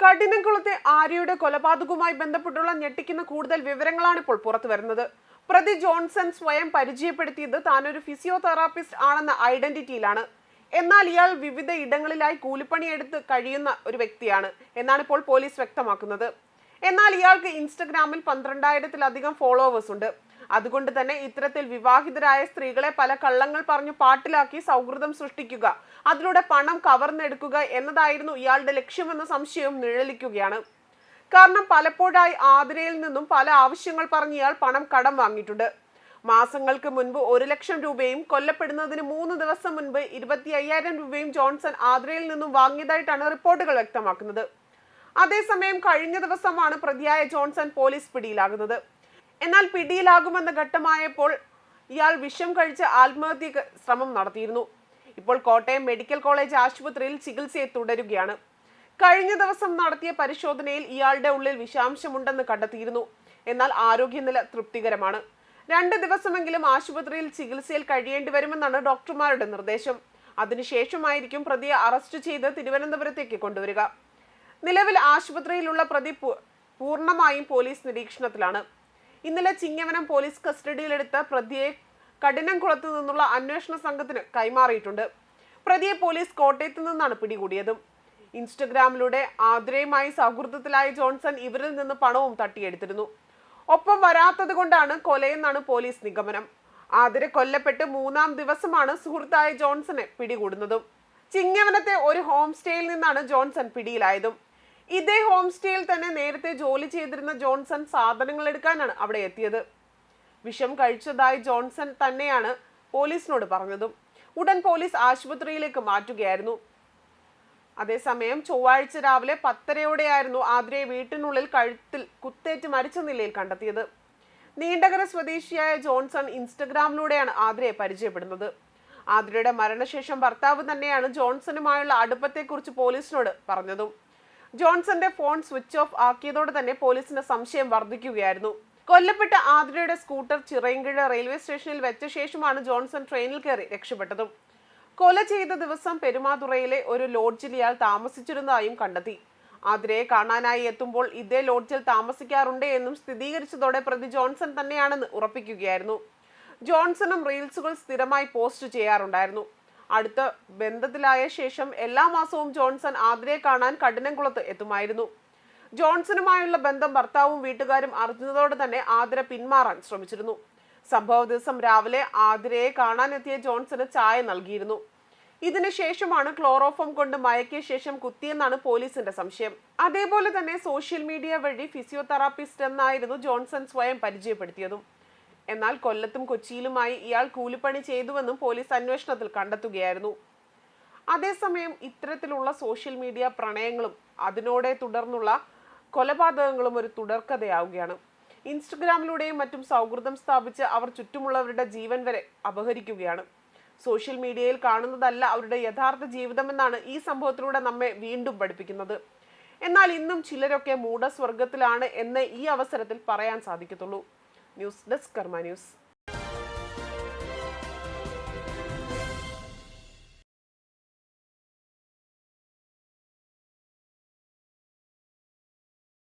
കഠിനംകുളത്തെ ആര്യയുടെ കൊലപാതകവുമായി ബന്ധപ്പെട്ടുള്ള ഞെട്ടിക്കുന്ന കൂടുതൽ വിവരങ്ങളാണ് ഇപ്പോൾ പുറത്തു വരുന്നത്. പ്രതി ജോൺസൺ സ്വയം പരിചയപ്പെടുത്തിയത് താനൊരു ഫിസിയോതെറാപ്പിസ്റ്റ് ആണെന്ന ഐഡന്റിറ്റിയിലാണ്. എന്നാൽ ഇയാൾ വിവിധ ഇടങ്ങളിലായി കൂലിപ്പണിയെടുത്ത് കഴിയുന്ന ഒരു വ്യക്തിയാണ് എന്നാണ് ഇപ്പോൾ പോലീസ് വ്യക്തമാക്കുന്നത്. എന്നാൽ ഇയാൾക്ക് ഇൻസ്റ്റഗ്രാമിൽ 12,000-ലധികം ഫോളോവേഴ്സ് ഉണ്ട്. അതുകൊണ്ട് തന്നെ ഇത്തരത്തിൽ വിവാഹിതരായ സ്ത്രീകളെ പല കള്ളങ്ങൾ പറഞ്ഞു പാട്ടിലാക്കി സൗഹൃദം സൃഷ്ടിക്കുക, അതിലൂടെ പണം കവർന്നെടുക്കുക എന്നതായിരുന്നു ഇയാളുടെ ലക്ഷ്യമെന്ന സംശയവും നിഴലിക്കുകയാണ്. കാരണം പലപ്പോഴായി ആതിരയിൽ നിന്നും പല ആവശ്യങ്ങൾ പറഞ്ഞ് ഇയാൾ പണം കടം വാങ്ങിയിട്ടുണ്ട്. മാസങ്ങൾക്ക് മുൻപ് 1 ലക്ഷം രൂപയും കൊല്ലപ്പെടുന്നതിന് 3 ദിവസം മുൻപ് 25,000 രൂപയും ജോൺസൺ ആതിരയിൽ നിന്നും വാങ്ങിയതായിട്ടാണ് റിപ്പോർട്ടുകൾ വ്യക്തമാക്കുന്നത്. അതേസമയം കഴിഞ്ഞ ദിവസമാണ് പ്രതിയായ ജോൺസൺ പോലീസ് പിടിയിലാകുന്നത്. എന്നാൽ പിടിയിലാകുമെന്ന ഘട്ടമായപ്പോൾ ഇയാൾ വിഷം കഴിച്ച് ആത്മഹത്യ ശ്രമം നടത്തിയിരുന്നു. ഇപ്പോൾ കോട്ടയം മെഡിക്കൽ കോളേജ് ആശുപത്രിയിൽ ചികിത്സയെ തുടരുകയാണ്. കഴിഞ്ഞ ദിവസം നടത്തിയ പരിശോധനയിൽ ഇയാളുടെ ഉള്ളിൽ വിഷാംശമുണ്ടെന്ന് കണ്ടെത്തിയിരുന്നു. എന്നാൽ ആരോഗ്യനില തൃപ്തികരമാണ്. 2 ദിവസമെങ്കിലും ആശുപത്രിയിൽ ചികിത്സയിൽ കഴിയേണ്ടി വരുമെന്നാണ് ഡോക്ടർമാരുടെ നിർദ്ദേശം. അതിനുശേഷമായിരിക്കും പ്രതിയെ അറസ്റ്റ് ചെയ്ത് തിരുവനന്തപുരത്തേക്ക് കൊണ്ടുവരിക. നിലവിൽ ആശുപത്രിയിലുള്ള പ്രതി പൂർണ്ണമായും പോലീസ് നിരീക്ഷണത്തിലാണ്. ഇന്നലെ ചിങ്ങവനം പോലീസ് കസ്റ്റഡിയിലെടുത്ത പ്രതിയെ കഠിനംകുളത്ത് നിന്നുള്ള അന്വേഷണ സംഘത്തിന് കൈമാറിയിട്ടുണ്ട്. പ്രതിയെ പോലീസ് കോട്ടയത്ത് നിന്നാണ് പിടികൂടിയതും. ഇൻസ്റ്റഗ്രാമിലൂടെ ആതിരയുമായി സൗഹൃദത്തിലായ ജോൺസൺ ഇവരിൽ നിന്ന് പണവും തട്ടിയെടുത്തിരുന്നു. ഒപ്പം വരാത്തത് കൊണ്ടാണ് കൊലയെന്നാണ് പോലീസ് നിഗമനം. ആതിര കൊല്ലപ്പെട്ട് 3-ാം ദിവസമാണ് സുഹൃത്തായ ജോൺസനെ പിടികൂടുന്നതും. ചിങ്ങവനത്തെ ഒരു ഹോം സ്റ്റേയിൽ നിന്നാണ് ജോൺസൺ പിടിയിലായതും. ഇതേ ഹോം സ്റ്റേയിൽ തന്നെ നേരത്തെ ജോലി ചെയ്തിരുന്ന ജോൺസൺ സാധനങ്ങൾ എടുക്കാനാണ് അവിടെ എത്തിയത്. വിഷം കഴിച്ചതായി ജോൺസൺ തന്നെയാണ് പോലീസിനോട് പറഞ്ഞതും. ഉടൻ പോലീസ് ആശുപത്രിയിലേക്ക് മാറ്റുകയായിരുന്നു. അതേസമയം ചൊവ്വാഴ്ച രാവിലെ 10:30-യോടെയായിരുന്നു ആതിരയെ വീട്ടിനുള്ളിൽ കഴുത്തിൽ കുത്തേറ്റ് മരിച്ച നിലയിൽ കണ്ടെത്തിയത്. നീണ്ടകര സ്വദേശിയായ ജോൺസൺ ഇൻസ്റ്റഗ്രാമിലൂടെയാണ് ആതിരയെ പരിചയപ്പെടുന്നത്. ആതിരയുടെ മരണശേഷം ഭർത്താവ് തന്നെയാണ് ജോൺസണുമായുള്ള അടുപ്പത്തെക്കുറിച്ച് പോലീസിനോട് പറഞ്ഞതും. ജോൺസന്റെ ഫോൺ സ്വിച്ച് ഓഫ് ആക്കിയതോടെ തന്നെ പോലീസിന്റെ സംശയം വർദ്ധിക്കുകയായിരുന്നു. കൊല്ലപ്പെട്ട ആതിരയുടെ സ്കൂട്ടർ ചിറയൻകീഴ് റെയിൽവേ സ്റ്റേഷനിൽ വെച്ച ശേഷമാണ് ജോൺസൺ ട്രെയിനിൽ കയറി രക്ഷപ്പെട്ടതും. കൊല ചെയ്ത ദിവസം പെരുമാതുറയിലെ ഒരു ലോഡ്ജിൽ ഇയാൾ താമസിച്ചിരുന്നതായും കണ്ടെത്തി. ആതിരയെ കാണാനായി എത്തുമ്പോൾ ഇതേ ലോഡ്ജിൽ താമസിക്കാറുണ്ട് എന്നും സ്ഥിരീകരിച്ചതോടെ പ്രതി ജോൺസൺ തന്നെയാണെന്ന് ഉറപ്പിക്കുകയായിരുന്നു. ജോൺസണും റീൽസുകൾ സ്ഥിരമായി പോസ്റ്റ് ചെയ്യാറുണ്ടായിരുന്നു. അടുത്ത ബന്ധത്തിലായ ശേഷം എല്ലാ മാസവും ജോൺസൺ ആതിരയെ കാണാൻ കഠിനംകുളത്ത് എത്തുമായിരുന്നു. ജോൺസണുമായുള്ള ബന്ധം ഭർത്താവും വീട്ടുകാരും അറിഞ്ഞതോടെ തന്നെ ആതിര പിന്മാറാൻ ശ്രമിച്ചിരുന്നു. സംഭവ ദിവസം രാവിലെ ആതിരയെ കാണാനെത്തിയ ജോൺസന് ചായ നൽകിയിരുന്നു. ഇതിനുശേഷമാണ് ക്ലോറോഫോം കൊണ്ട് മയക്കിയ ശേഷം കുത്തിയെന്നാണ് പോലീസിന്റെ സംശയം. അതേപോലെ തന്നെ സോഷ്യൽ മീഡിയ വഴി ഫിസിയോതെറാപ്പിസ്റ്റ് എന്നായിരുന്നു ജോൺസൺ സ്വയം പരിചയപ്പെടുത്തിയതും. എന്നാൽ കൊല്ലത്തും കൊച്ചിയിലുമായി ഇയാൾ കൂലിപ്പണി ചെയ്തുവെന്നും പോലീസ് അന്വേഷണത്തിൽ കണ്ടെത്തുകയായിരുന്നു. അതേസമയം ഇത്തരത്തിലുള്ള സോഷ്യൽ മീഡിയ പ്രണയങ്ങളും അതിനോടെ തുടർന്നുള്ള കൊലപാതകങ്ങളും ഒരു തുടർക്കഥയാവുകയാണ്. ഇൻസ്റ്റഗ്രാമിലൂടെയും മറ്റും സൗഹൃദം സ്ഥാപിച്ച് അവർ ചുറ്റുമുള്ളവരുടെ ജീവൻ വരെ അപഹരിക്കുകയാണ്. സോഷ്യൽ മീഡിയയിൽ കാണുന്നതല്ല അവരുടെ യഥാർത്ഥ ജീവിതമെന്നാണ് ഈ സംഭവത്തിലൂടെ നമ്മെ വീണ്ടും പഠിപ്പിക്കുന്നത്. എന്നാൽ ഇന്നും ചിലരൊക്കെ മൂഢസ്വർഗത്തിലാണ് എന്ന് ഈ അവസരത്തിൽ പറയാൻ സാധിക്കത്തുള്ളൂ. ന്യൂസ് ഡെസ്ക് കർമ്മ ന്യൂസ്.